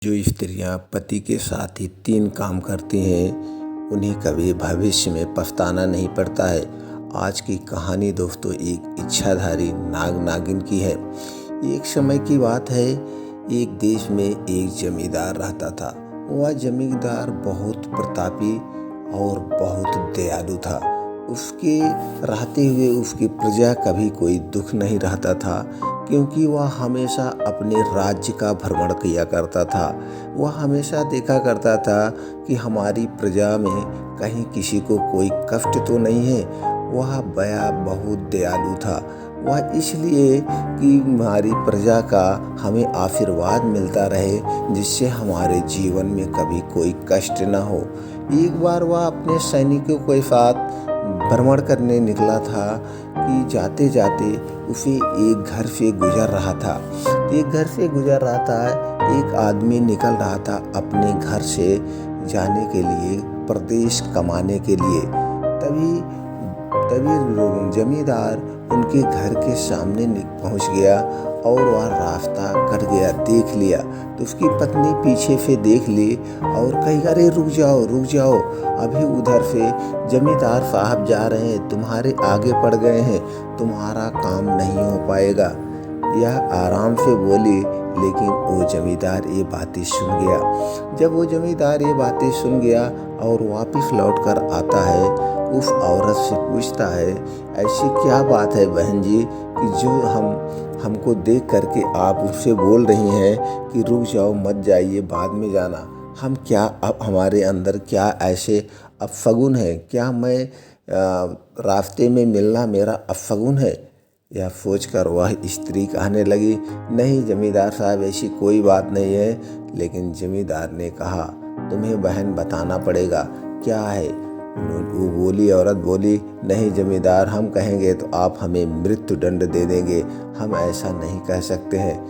जो स्त्रियां पति के साथ ही 3 काम करती हैं उन्हें कभी भविष्य में पछताना नहीं पड़ता है। आज की कहानी दोस्तों एक इच्छाधारी नाग नागिन की है। एक समय की बात है, एक देश में एक जमींदार रहता था। वह जमींदार बहुत प्रतापी और बहुत दयालु था। उसके रहते हुए उसकी प्रजा कभी कोई दुख नहीं रहता था, क्योंकि वह हमेशा अपने राज्य का भ्रमण किया करता था। वह हमेशा देखा करता था कि हमारी प्रजा में कहीं किसी को कोई कष्ट तो नहीं है। वह बया बहुत दयालु था। वह इसलिए कि हमारी प्रजा का हमें आशीर्वाद मिलता रहे, जिससे हमारे जीवन में कभी कोई कष्ट न हो। एक बार वह अपने सैनिकों के साथ भ्रमण करने निकला था कि जाते जाते उसे एक घर से गुजर रहा था। एक घर से गुजर रहा था, एक आदमी निकल रहा था अपने घर से जाने के लिए, प्रदेश कमाने के लिए। तभी जमींदार उनके घर के सामने पहुंच गया और वह रास्ता कट गया, देख लिया। तो उसकी पत्नी पीछे से देख ली और कही, अरे रुक जाओ, अभी उधर से जमींदार साहब जा रहे हैं, तुम्हारे आगे पड़ गए हैं, तुम्हारा काम नहीं हो पाएगा। यह आराम से बोली, लेकिन वो जमींदार ये बातें सुन गया। जब वो जमींदार ये बातें सुन गया और वापस लौट कर आता है, उस औरत से पूछता है, ऐसी क्या बात है बहन जी कि जो हमको देख करके आप उससे बोल रही हैं कि रुक जाओ, मत जाइए, बाद में जाना। हम क्या, अब हमारे अंदर क्या ऐसे अपशगुन है? क्या मैं रास्ते में मिलना मेरा अपशगुन है? यह सोचकर वह स्त्री कहने लगी, नहीं जमींदार साहब, ऐसी कोई बात नहीं है। लेकिन जमींदार ने कहा, तुम्हें बहन बताना पड़ेगा, क्या है? औरत बोली, नहीं जमींदार, हम कहेंगे तो आप हमें मृत्यु दंड दे देंगे, हम ऐसा नहीं कह सकते हैं।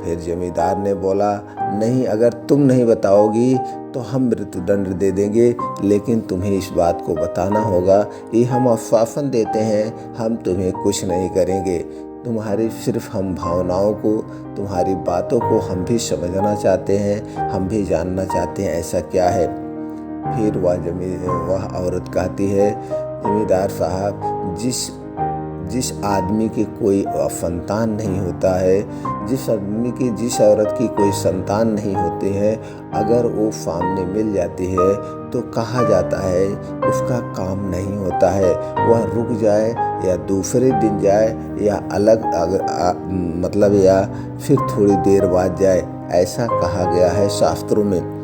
फिर जमींदार ने बोला, नहीं, अगर तुम नहीं बताओगी तो हम मृत्यु दंड दे देंगे, लेकिन तुम्हें इस बात को बताना होगा। ये हम आश्वासन देते हैं, हम तुम्हें कुछ नहीं करेंगे। तुम्हारी सिर्फ हम भावनाओं को, तुम्हारी बातों को हम भी समझना चाहते हैं, हम भी जानना चाहते हैं ऐसा क्या है। फिर वह औरत कहती है, जमींदार साहब, जिस आदमी की कोई संतान नहीं होता है, जिस औरत की कोई संतान नहीं होती है, अगर वो सामने मिल जाती है तो कहा जाता है उसका काम नहीं होता है। वह रुक जाए या दूसरे दिन जाए या या फिर थोड़ी देर बाद जाए, ऐसा कहा गया है शास्त्रों में।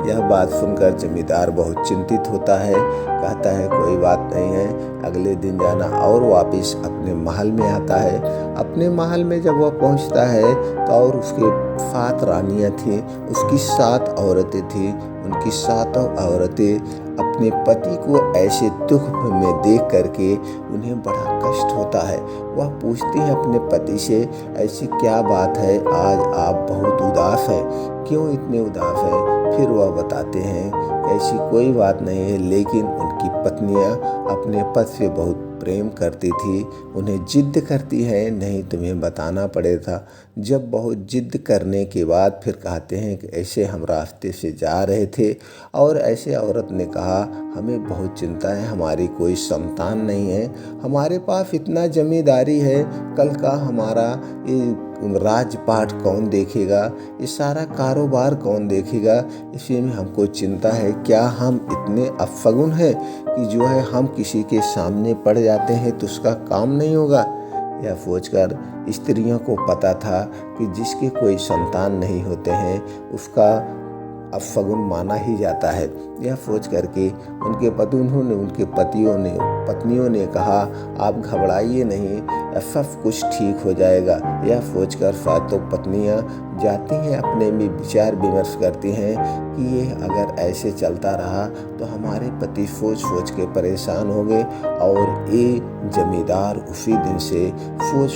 यह बात सुनकर जमींदार बहुत चिंतित होता है, कहता है कोई बात नहीं है, अगले दिन जाना, और वापस अपने महल में आता है। अपने महल में जब वह पहुंचता है तो और उसके 7 रानियां थीं, उसकी 7 औरतें थीं। उनकी 7 औरतें अपने पति को ऐसे दुख में देख करके उन्हें बड़ा कष्ट होता है। वह पूछती हैं अपने पति से, ऐसी क्या बात है, आज आप बहुत उदास हैं, क्यों इतने उदास हैं? फिर वह बताते हैं ऐसी कोई बात नहीं है, लेकिन उनकी पत्नियां अपने पति से बहुत प्रेम करती थी, उन्हें जिद करती है, नहीं तुम्हें बताना पड़ेगा। जब बहुत जिद करने के बाद फिर कहते हैं कि ऐसे हम रास्ते से जा रहे थे और ऐसे औरत ने कहा, हमें बहुत चिंता है, हमारी कोई संतान नहीं है, हमारे पास इतना जमींदारी है, कल का हमारा राजपाट कौन देखेगा, ये सारा कारोबार कौन देखेगा, इसी में हमको चिंता है। क्या हम इतने अपशगुन हैं कि जो है हम किसी के सामने पड़ जाते हैं तो उसका काम नहीं होगा? यह सोचकर स्त्रियों को पता था कि जिसके कोई संतान नहीं होते हैं उसका अपशगुन माना ही जाता है। यह सोच करके उनके पत्नियों ने कहा, आप घबराइए नहीं, सब कुछ ठीक हो जाएगा। यह सोचकर 7 पत्नियां जाती हैं, अपने में विचार विमर्श करती हैं कि ये अगर ऐसे चलता रहा तो हमारे पति सोच के परेशान हो गए। और ये जमींदार उसी दिन से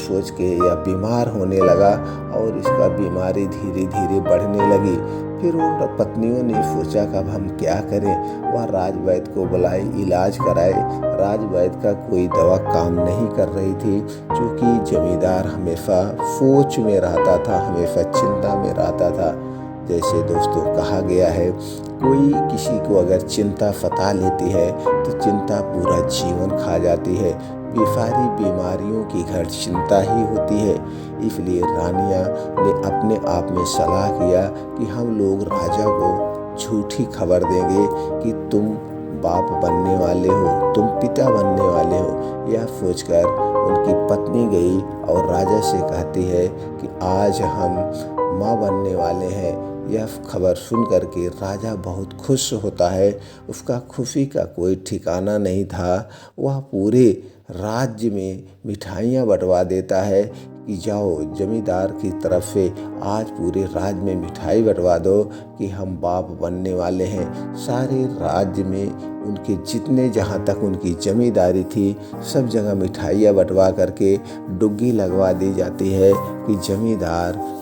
सोच के या बीमार होने लगा और इसका बीमारी धीरे धीरे बढ़ने लगी। फिर उन पत्नियों ने सोचा कि अब हम क्या करें। वह राजवैद्य को बुलाए, इलाज कराए। राजवैद्य का कोई दवा काम नहीं कर रही थी, क्योंकि जमींदार हमेशा सोच में रहता था, हमेशा चिंता में रहता था। जैसे दोस्तों कहा गया है, कोई किसी को अगर चिंता सता लेती है तो चिंता पूरा जीवन खा जाती है। सारी बीमारियों की घर चिंता ही होती है। इसलिए रानिया ने अपने आप में सलाह किया कि हम लोग राजा को झूठी खबर देंगे कि तुम बाप बनने वाले हो, तुम पिता बनने वाले हो। यह सोचकर उनकी पत्नी गई और राजा से कहती है कि आज हम माँ बनने वाले हैं। यह खबर सुन करके राजा बहुत खुश होता है। उसका खुशी का कोई ठिकाना नहीं था। वह पूरे राज्य में मिठाइयाँ बंटवा देता है कि जाओ जमींदार की तरफ से आज पूरे राज्य में मिठाई बंटवा दो कि हम बाप बनने वाले हैं। सारे राज्य में उनके जितने जहाँ तक उनकी जमींदारी थी सब जगह मिठाइयाँ बंटवा करके डुग्गी लगवा दी जाती है कि जमींदार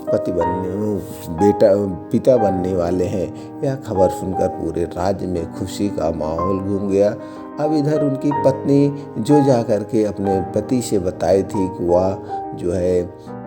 पिता बनने वाले हैं। यह खबर सुनकर पूरे राज्य में खुशी का माहौल घूम गया। अब इधर उनकी पत्नी जो जा कर के अपने पति से बताई थी कि वह जो है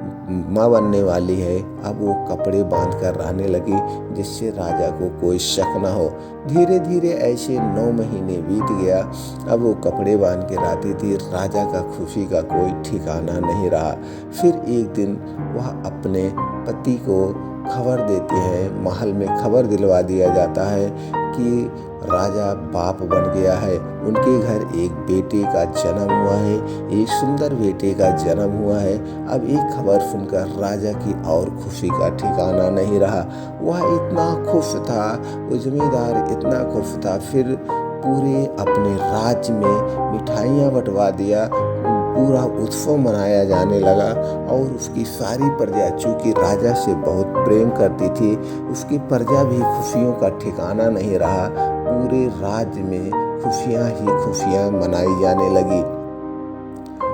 माँ बनने वाली है, अब वो कपड़े बांध कर रहने लगी जिससे राजा को कोई शक न हो। धीरे धीरे ऐसे 9 महीने बीत गया। अब वो कपड़े बांध के रहती थी। राजा का खुशी का कोई ठिकाना नहीं रहा। फिर एक दिन वह अपने पति को खबर देते हैं, महल में खबर दिलवा दिया जाता है कि राजा बाप बन गया है। उनके घर एक बेटे का जन्म हुआ है, एक सुंदर बेटे का जन्म हुआ है। अब एक खबर सुनकर राजा की और खुशी का ठिकाना नहीं रहा। वह इतना खुश था, वो जमींदार इतना खुश था। फिर पूरे अपने राज्य में मिठाइयाँ बंटवा दिया, पूरा उत्सव मनाया जाने लगा। और उसकी सारी प्रजा चूँकि राजा से बहुत प्रेम करती थी, उसकी प्रजा भी खुशियों का ठिकाना नहीं रहा। पूरे राज्य में खुशियाँ ही खुशियाँ मनाई जाने लगी।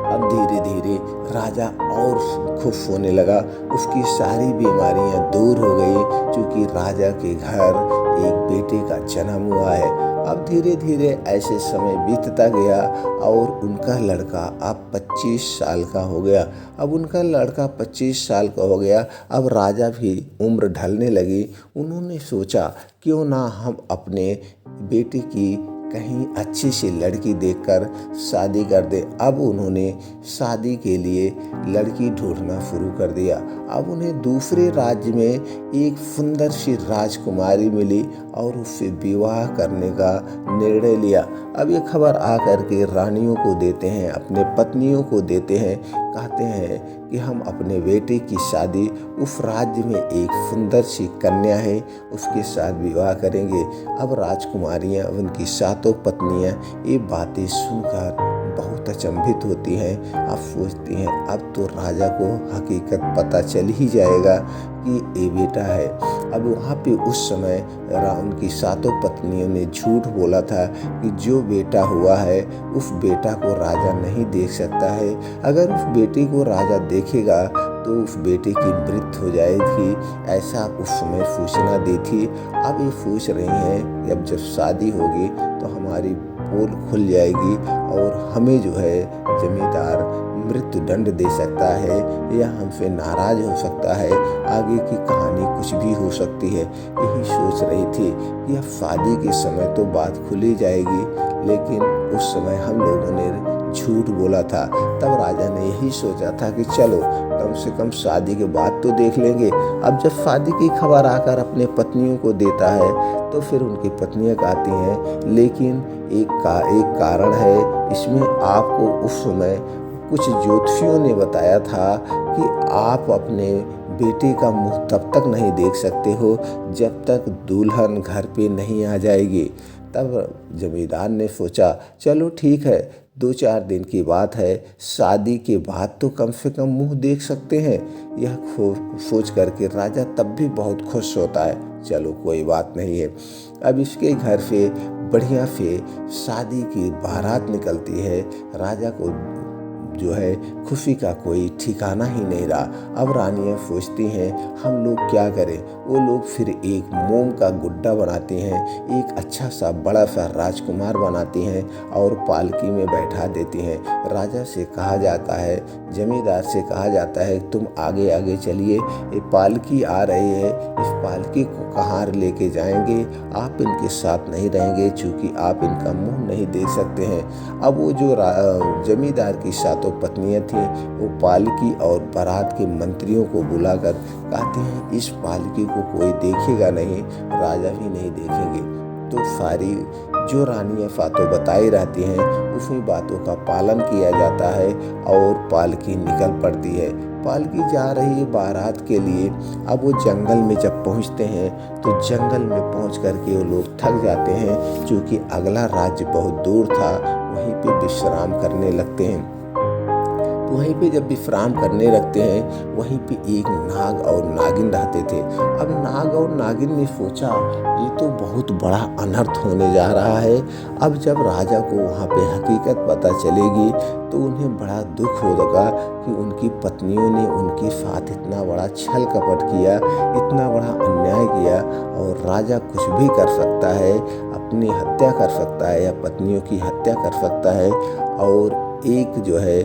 अब धीरे धीरे राजा और खुश होने लगा। उसकी सारी बीमारियां दूर हो गई क्योंकि राजा के घर एक बेटे का जन्म हुआ है। अब धीरे धीरे ऐसे समय बीतता गया और उनका लड़का अब 25 साल का हो गया। अब उनका लड़का 25 साल का हो गया। अब राजा भी उम्र ढलने लगी। उन्होंने सोचा क्यों ना हम अपने बेटे की कहीं अच्छी सी लड़की देखकर शादी कर दे। अब उन्होंने शादी के लिए लड़की ढूंढना शुरू कर दिया। अब उन्हें दूसरे राज्य में एक सुंदर सी राजकुमारी मिली और उससे विवाह करने का निर्णय लिया। अब ये खबर आकर के रानियों को देते हैं, अपने पत्नियों को देते हैं, कहते हैं कि हम अपने बेटे की शादी उस राज्य में एक सुंदर सी कन्या है उसके साथ विवाह करेंगे। अब राजकुमारियां, उनकी 7 पत्नियां ये बातें सुनकर बहुत अचंभित होती हैं। अब सोचती हैं अब तो राजा को हकीकत पता चल ही जाएगा कि ये बेटा है। अब वहाँ पे उस समय उनकी 7 पत्नियों ने झूठ बोला था कि जो बेटा हुआ है उस बेटा को राजा नहीं देख सकता है। अगर उस बेटे को राजा देखेगा तो उस बेटे की मृत्यु हो जाएगी, ऐसा उस समय सूचना दी थी। अब ये सोच रही हैं कि अब जब शादी होगी तो हमारी पोल खुल जाएगी और हमें जो है जमींदार मृत्यु दंड दे सकता है या हमसे नाराज हो सकता है। आगे की कहानी कुछ भी हो सकती है। यही सोच रही थी कि अब शादी के समय तो बात खुली जाएगी, लेकिन उस समय हम लोगों ने झूठ बोला था। तब राजा ने यही सोचा था कि चलो कम से कम शादी के बाद तो देख लेंगे। अब जब शादी की खबर आकर अपने पत्नियों को देता है तो फिर उनकी पत्नियां कहती हैं लेकिन एक कारण है इसमें। आपको उस समय कुछ ज्योतिषियों ने बताया था कि आप अपने बेटे का मुंह तब तक नहीं देख सकते हो जब तक दुल्हन घर पे नहीं आ जाएगी। तब जमींदार ने सोचा चलो ठीक है, 2-4 दिन की बात है, शादी के बाद तो कम से कम मुंह देख सकते हैं। यह सोच करके राजा तब भी बहुत खुश होता है। चलो कोई बात नहीं है। अब इसके घर से बढ़िया से शादी की बारात निकलती है। राजा को जो है खुशी का कोई ठिकाना ही नहीं रहा। अब रानियां सोचती हैं हम लोग क्या करें। वो लोग फिर एक मोम का गुड्डा बनाती हैं, एक अच्छा सा बड़ा सा राजकुमार बनाती हैं और पालकी में बैठा देती हैं। राजा से कहा जाता है जमींदार से कहा जाता है तुम आगे आगे चलिए, ये पालकी आ रही है, इस पालकी को कहाँ लेके जाएंगे, आप इनके साथ नहीं रहेंगे क्योंकि आप इनका मुंह नहीं देख सकते हैं। अब वो जो जमींदार की 7 पत्नियां थीं वो पालकी और बारात के मंत्रियों को बुलाकर कहते हैं इस पालकी को कोई देखेगा नहीं, राजा भी नहीं देखेंगे। तो सारी जो रानियाँ फातों बताई रहती हैं उसी बातों का पालन किया जाता है और पालकी निकल पड़ती है। पालकी जा रही है बारात के लिए। अब वो जंगल में जब पहुंचते हैं तो जंगल में पहुंच करके वो लोग थक जाते हैं क्योंकि अगला राज्य बहुत दूर था। वहीं पे विश्राम करने लगते हैं। तो वहीं पे जब विश्राम करने लगते हैं वहीं पे एक नाग और नागिन रहते थे। अब नाग और नागिन ने सोचा ये तो बहुत बड़ा अनर्थ होने जा रहा है। अब जब राजा को वहाँ पे हकीकत पता चलेगी तो उन्हें बड़ा दुख होगा कि उनकी पत्नियों ने उनके साथ इतना बड़ा छल कपट किया, इतना बड़ा अन्याय किया। और राजा कुछ भी कर सकता है, अपनी हत्या कर सकता है या पत्नियों की हत्या कर सकता है। और एक जो है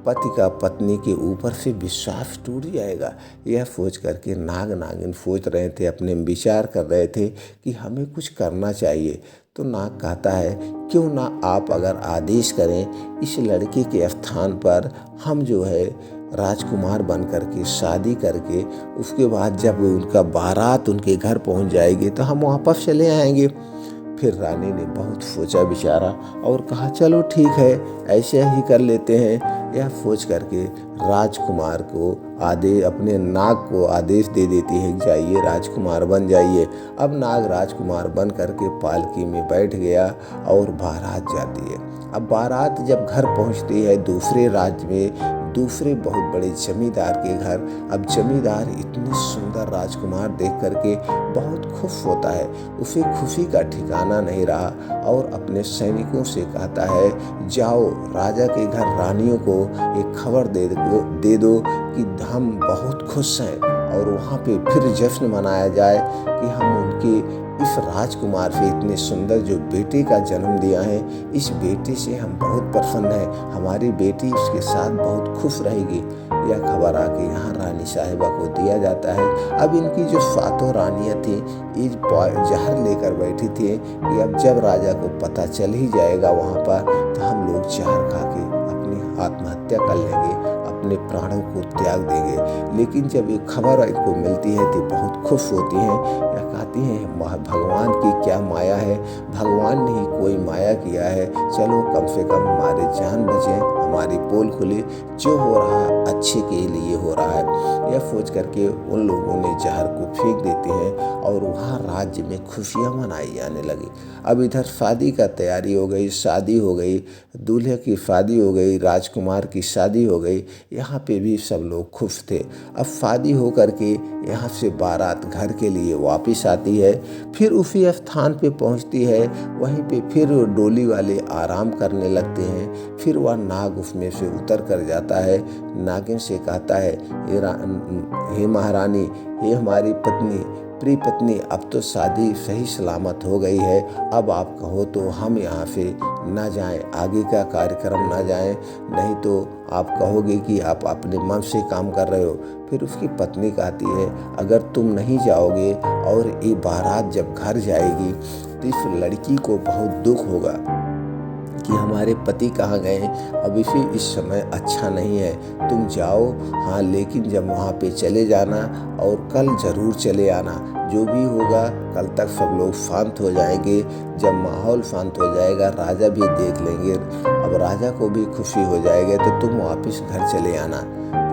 पति का पत्नी के ऊपर से विश्वास टूट जाएगा। यह सोच करके नाग नागिन सोच रहे थे, अपने विचार कर रहे थे कि हमें कुछ करना चाहिए। तो नाग कहता है क्यों ना आप अगर आदेश करें इस लड़के के स्थान पर हम जो है राजकुमार बन करके शादी करके उसके बाद जब उनका बारात उनके घर पहुंच जाएगी तो हम वापस चले आएंगे। फिर रानी ने बहुत सोचा विचारा और कहा चलो ठीक है, ऐसे ही कर लेते हैं। यह सोच करके राजकुमार को अपने नाग को आदेश दे देती है जाइए राजकुमार बन जाइए। अब नाग राजकुमार बन करके पालकी में बैठ गया और बारात जाती है। अब बारात जब घर पहुंचती है दूसरे राज्य में, दूसरे बहुत बड़े जमींदार के घर। अब जमींदार इतने सुंदर राजकुमार देख करके बहुत खुश होता है, उसे खुशी का ठिकाना नहीं रहा और अपने सैनिकों से कहता है जाओ राजा के घर रानियों को एक खबर दे दो कि हम बहुत खुश हैं और वहाँ पे फिर जश्न मनाया जाए कि हम उनके इस राजकुमार से इतने सुंदर जो बेटे का जन्म दिया है, इस बेटे से हम बहुत प्रसन्न हैं, हमारी बेटी उसके साथ बहुत खुश रहेगी। यह खबर आके यहाँ रानी साहिबा को दिया जाता है। अब इनकी जो 7 रानियाँ थी ये जहर लेकर बैठी थी कि अब जब राजा को पता चल ही जाएगा वहाँ पर तो हम लोग जहर खा के अपनी आत्महत्या कर लेंगे, अपने प्राणों को त्याग देंगे। लेकिन जब ये खबर इनको मिलती है तो बहुत खुश होती हैं, या कहती हैं भगवान की क्या माया है, भगवान ने ही कोई माया किया है, चलो कम से कम हमारे जान बचे, हमारी पोल खुली, जो हो रहा है अच्छे के लिए हो रहा है। यह सोच करके उन लोगों ने जहर को फेंक देते हैं और वहाँ राज्य में खुशियाँ मनाई जाने लगी। अब इधर शादी का तैयारी हो गई, शादी हो गई, दूल्हे की शादी हो गई, राजकुमार की शादी हो गई। यहाँ पे भी सब लोग खुश थे। अब शादी हो करके यहाँ से बारात घर के लिए वापस आती है। फिर उसी स्थान पे पहुँचती है, वहीं पे फिर डोली वाले आराम करने लगते हैं। फिर वह नाग उसमें से उतर कर जाता है, नागिन से कहता है हे महारानी, हे हमारी पत्नी, प्रिय पत्नी, अब तो शादी सही सलामत हो गई है, अब आप कहो तो हम यहाँ से ना जाएं, आगे का कार्यक्रम ना जाएं, नहीं तो आप कहोगे कि आप अपने मन से काम कर रहे हो। फिर उसकी पत्नी कहती है अगर तुम नहीं जाओगे और ये बारात जब घर जाएगी तो इस लड़की को बहुत दुख होगा कि हमारे पति कहाँ गए, अभी से इस समय अच्छा नहीं है, तुम जाओ हाँ, लेकिन जब वहाँ पे चले जाना और कल ज़रूर चले आना, जो भी होगा कल तक सब लोग शांत हो जाएंगे। जब माहौल शांत हो जाएगा राजा भी देख लेंगे, अब राजा को भी खुशी हो जाएगी, तो तुम वापस घर चले आना।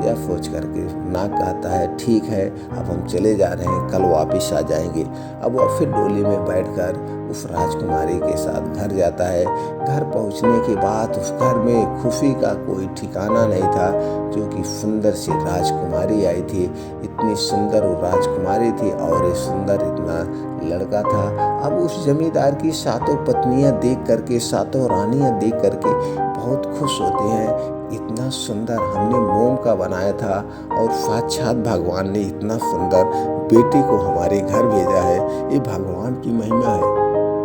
यह सोच करके नाग कहता है ठीक है, अब हम चले जा रहे हैं, कल वापस आ जाएंगे। अब वह फिर डोली में बैठकर उस राजकुमारी के साथ घर जाता है। घर पहुंचने के बाद उस घर में खुशी का कोई ठिकाना नहीं था, क्योंकि सुंदर सी राजकुमारी आई थी। इतनी सुंदर वो राजकुमारी थी और ये सुंदर इतना लड़का था। अब उस जमींदार की 7 पत्नियां देख करके, 7 रानियां देख करके बहुत खुश होते हैं। इतना सुंदर हमने मोम का बनाया था और साक्षात भगवान ने इतना सुंदर बेटे को हमारे घर भेजा है, ये भगवान की महिमा है।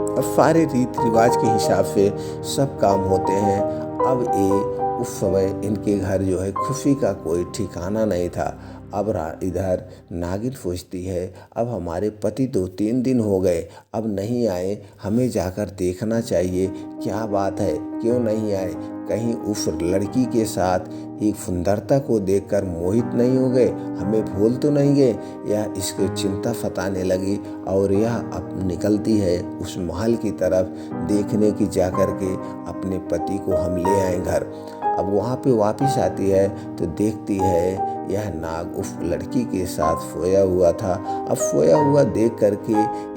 अब सारे रीति रिवाज के हिसाब से सब काम होते हैं। अब ये उस समय इनके घर जो है खुशी का कोई ठिकाना नहीं था। अब इधर नागिन सोचती है, अब हमारे पति 2-3 दिन हो गए, अब नहीं आए, हमें जाकर देखना चाहिए क्या बात है, क्यों नहीं आए, कहीं उस लड़की के साथ एक सुंदरता को देखकर मोहित नहीं हो गए, हमें भूल तो नहीं गए। यह इसको चिंता सताने लगी और यह अब निकलती है उस महल की तरफ देखने की, जाकर के अपने पति को हम ले आए घर। अब वहाँ पे वापस आती है तो देखती है यह नाग उस लड़की के साथ सोया हुआ था। अब सोया हुआ देख करके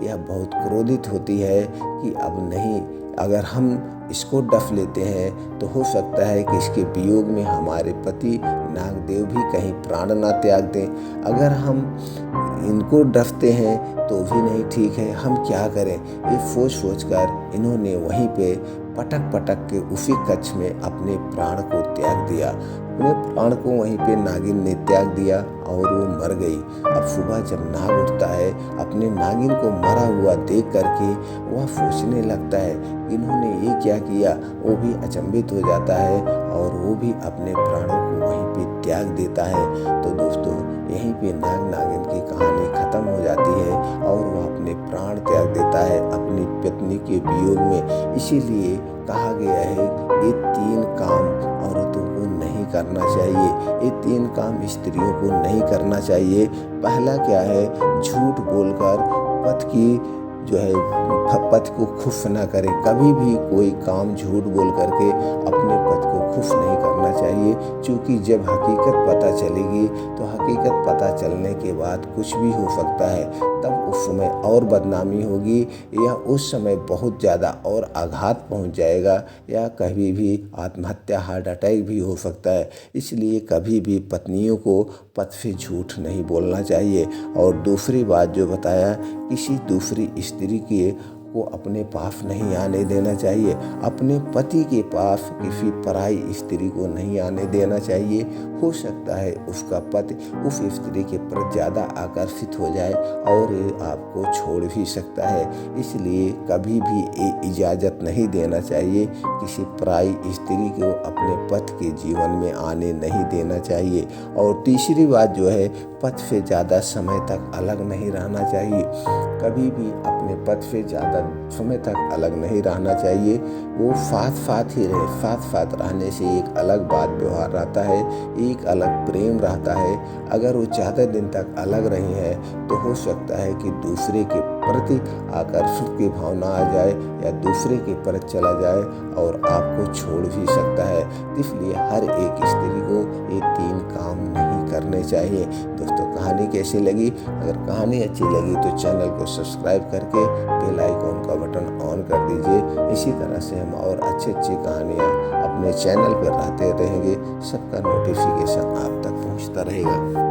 यह बहुत क्रोधित होती है कि अब नहीं, अगर हम इसको डफ लेते हैं तो हो सकता है कि इसके वियोग में हमारे पति नागदेव भी कहीं प्राण ना त्याग दें। अगर हम इनको डफते हैं तो भी नहीं ठीक है, हम क्या करें। ये सोच कर इन्होंने वहीं पे पटक पटक के उसी कच्छ में अपने प्राण को त्याग दिया। अपने प्राण को वहीं पे नागिन ने त्याग दिया और वो मर गई। अब सुबह जब नाग उठता है, अपने नागिन को मरा हुआ देख करके वह सोचने लगता है इन्होंने ये क्या किया। वो भी अचंभित हो जाता है और वो भी अपने प्राणों को वहीं पे त्याग देता है। तो दोस्तों, यहीं पे नाग नागिन की कहानी खत्म हो जाती है और वह अपने प्राण त्याग देता है अपनी पत्नी के वियोग में। इसीलिए कहा गया है ये 3 काम औरतों को नहीं करना चाहिए, ये 3 काम स्त्रियों को नहीं करना चाहिए। पहला क्या है, झूठ बोलकर पति की जो है पति को खुश ना करे। कभी भी कोई काम झूठ बोल करके अपने पति को खुश नहीं करना चाहिए, क्योंकि जब हकीकत पता चलेगी तो हकीकत पता चलने के बाद कुछ भी हो सकता है। तब उस समय और बदनामी होगी या उस समय बहुत ज़्यादा और आघात पहुंच जाएगा या कभी भी आत्महत्या, हार्ट अटैक भी हो सकता है। इसलिए कभी भी पत्नियों को पति से झूठ नहीं बोलना चाहिए। और दूसरी बात जो बताया, किसी दूसरी स्त्री को अपने पास नहीं आने देना चाहिए। अपने पति के पास किसी पराई स्त्री को नहीं आने देना चाहिए। हो सकता है उसका पति उस स्त्री के प्रति ज़्यादा आकर्षित हो जाए और ये आपको छोड़ भी सकता है। इसलिए कभी भी ये इजाज़त नहीं देना चाहिए, किसी पराई स्त्री को अपने पति के जीवन में आने नहीं देना चाहिए। और तीसरी बात जो है, पति से ज़्यादा समय तक अलग नहीं रहना चाहिए। कभी भी अपने पति से ज़्यादा समय तक अलग नहीं रहना चाहिए। वो साथ ही रहे। साथ रहने से एक अलग बात व्यवहार रहता है, एक अलग प्रेम रहता है। अगर वो ज़्यादा दिन तक अलग रही हैं तो हो सकता है कि दूसरे के प्रति आकर्षण की भावना आ जाए या दूसरे के प्रति चला जाए और आपको छोड़ भी सकता है। इसलिए हर एक स्त्री को ये 3 काम नहीं करने चाहिए। दोस्तों, कहानी कैसी लगी? अगर कहानी अच्छी लगी तो चैनल को सब्सक्राइब करके बेल आइकॉन का बटन ऑन कर दीजिए। इसी तरह से हम और अच्छी कहानियाँ अपने चैनल पर लाते रहेंगे। सबका नोटिफिकेशन आप तक पहुँचता रहेगा।